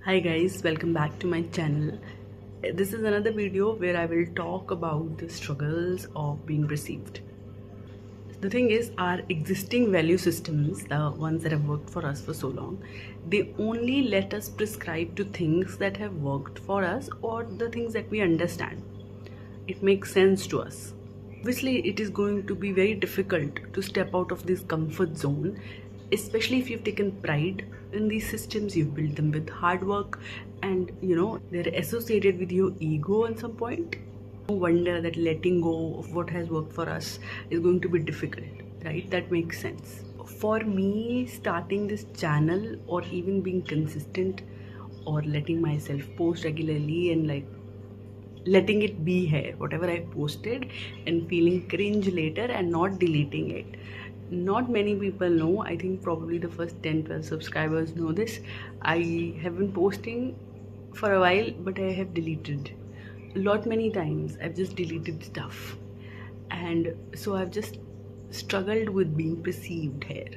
Hi guys, welcome back to my channel. This is another video where I will talk about the struggles of being perceived. The thing is, our existing value systems, the ones that have worked for us for so long, they only let us prescribe to things that have worked for us or the things that we understand. It makes sense to us. Obviously, it is going to be very difficult to step out of this comfort zone, especially if you've taken pride in these systems, you've built them with hard work, and they're associated with your ego at some point. No wonder that letting go of what has worked for us is going to be difficult, right? That makes sense. For me, starting this channel or even being consistent or letting myself post regularly and letting it be here whatever I posted and feeling cringe later and not deleting it. Not many people know. I think probably the first 10-12 subscribers know this. I have been posting for a while, but I have deleted a lot. Many times I've just deleted stuff, and so I've just struggled with being perceived here.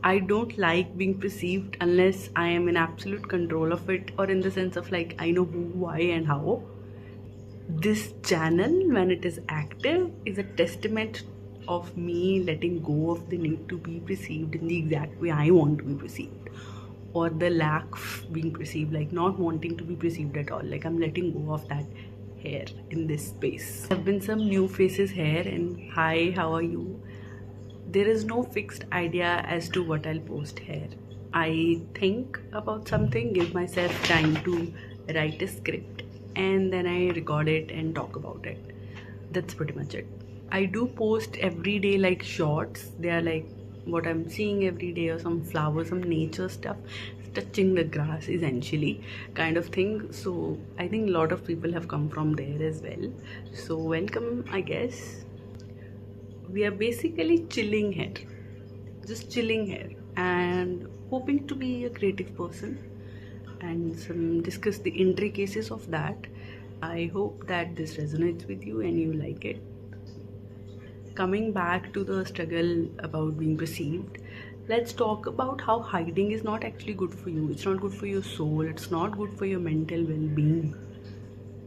I don't like being perceived unless I am in absolute control of it, or in the sense of like I know who, why, and how. This channel, when it is active, is a testament of me letting go of the need to be perceived in the exact way I want to be perceived, or the lack of being perceived, like not wanting to be perceived at all. Like I'm letting go of that here in this space. There have been some new faces here, and hi, how are you? There is no fixed idea as to what I'll post here. I think about something, give myself time to write a script, and then I record it and talk about it. That's pretty much it. I do post every day, like shorts. They are like what I'm seeing every day, or some flowers, some nature stuff, touching the grass essentially, kind of thing. So I think a lot of people have come from there as well. So welcome, I guess. We are basically chilling here, just chilling here and hoping to be a creative person and some discuss the intricacies of that. I hope that this resonates with you and you like it. Coming back to the struggle about being perceived, let's talk about how hiding is not actually good for you. It's not good for your soul, it's not good for your mental well-being.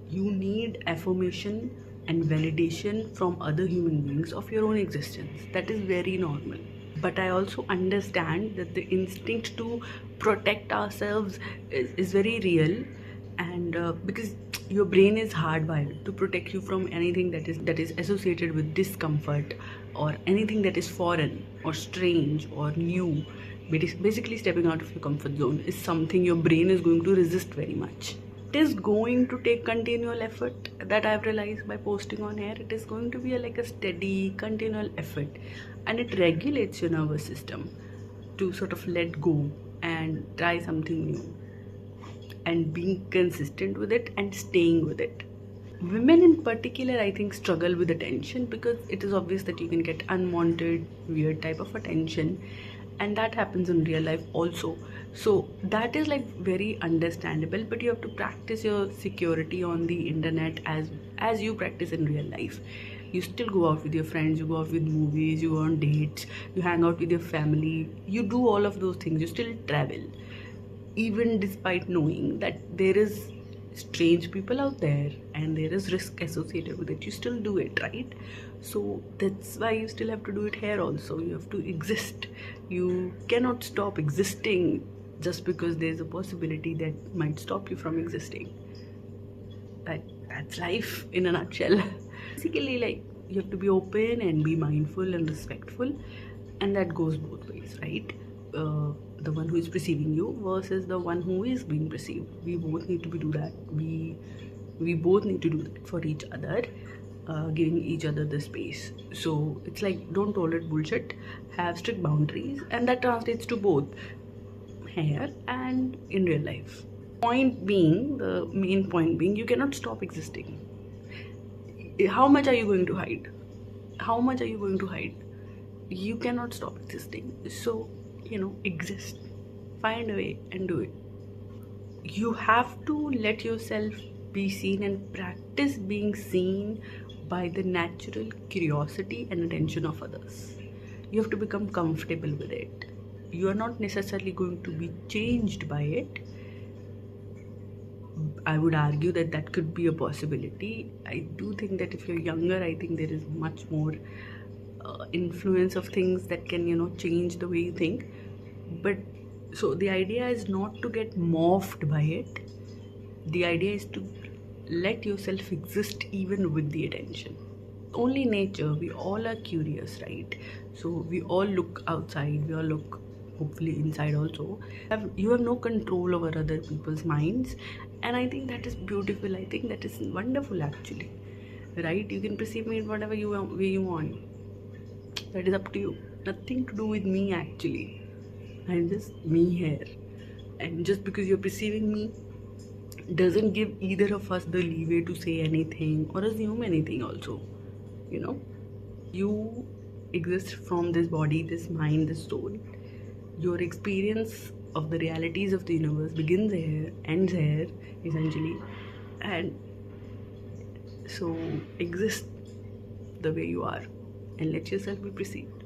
You need affirmation and validation from other human beings of your own existence. That is very normal. But I also understand that the instinct to protect ourselves is very real, and because your brain is hardwired to protect you from anything that is associated with discomfort, or anything that is foreign or strange or new. Basically, stepping out of your comfort zone is something your brain is going to resist very much. It is going to take continual effort. That I've realized by posting on air. It is going to be like a steady continual effort, and it regulates your nervous system to sort of let go and try something new, and being consistent with it and staying with it. Women in particular, I think, struggle with attention because it is obvious that you can get unwanted, weird type of attention, and that happens in real life also. So that is like very understandable, but you have to practice your security on the internet as you practice in real life. You still go out with your friends, you go out with movies, you go on dates, you hang out with your family, you do all of those things, you still travel, even despite knowing that there is strange people out there and there is risk associated with it. You still do it, right? So that's why you still have to do it here also. You have to exist. You cannot stop existing just because there's a possibility that might stop you from existing. But that's life in a nutshell. Basically, like, you have to be open and be mindful and respectful, and that goes both ways, right? The one who is perceiving you versus the one who is being perceived. We both need to do that. We both need to do that for each other, giving each other the space. So it's like, don't tolerate bullshit, have strict boundaries, and that translates to both here and in real life. Point being, the main point being, you cannot stop existing. How much are you going to hide? How much are you going to hide? You cannot stop existing. So, exist. Find a way and do it. You have to let yourself be seen and practice being seen by the natural curiosity and attention of others. You have to become comfortable with it. You are not necessarily going to be changed by it. I would argue that that could be a possibility. I do think that if you're younger, I think there is much more influence of things that can, change the way you think. But so the idea is not to get morphed by it. The idea is to let yourself exist even with the attention. Only nature, we all are curious, right? So we all look outside, we all look hopefully inside also. You have no control over other people's minds, and I think that is beautiful. I think that is wonderful actually, right? You can perceive me in whatever way you want. That is up to you. Nothing to do with me actually. I'm just me here, and just because you're perceiving me doesn't give either of us the leeway to say anything or assume anything also. You exist from this body, this mind, this soul. Your experience of the realities of the universe begins here, ends here, essentially. And so exist the way you are and let yourself be perceived.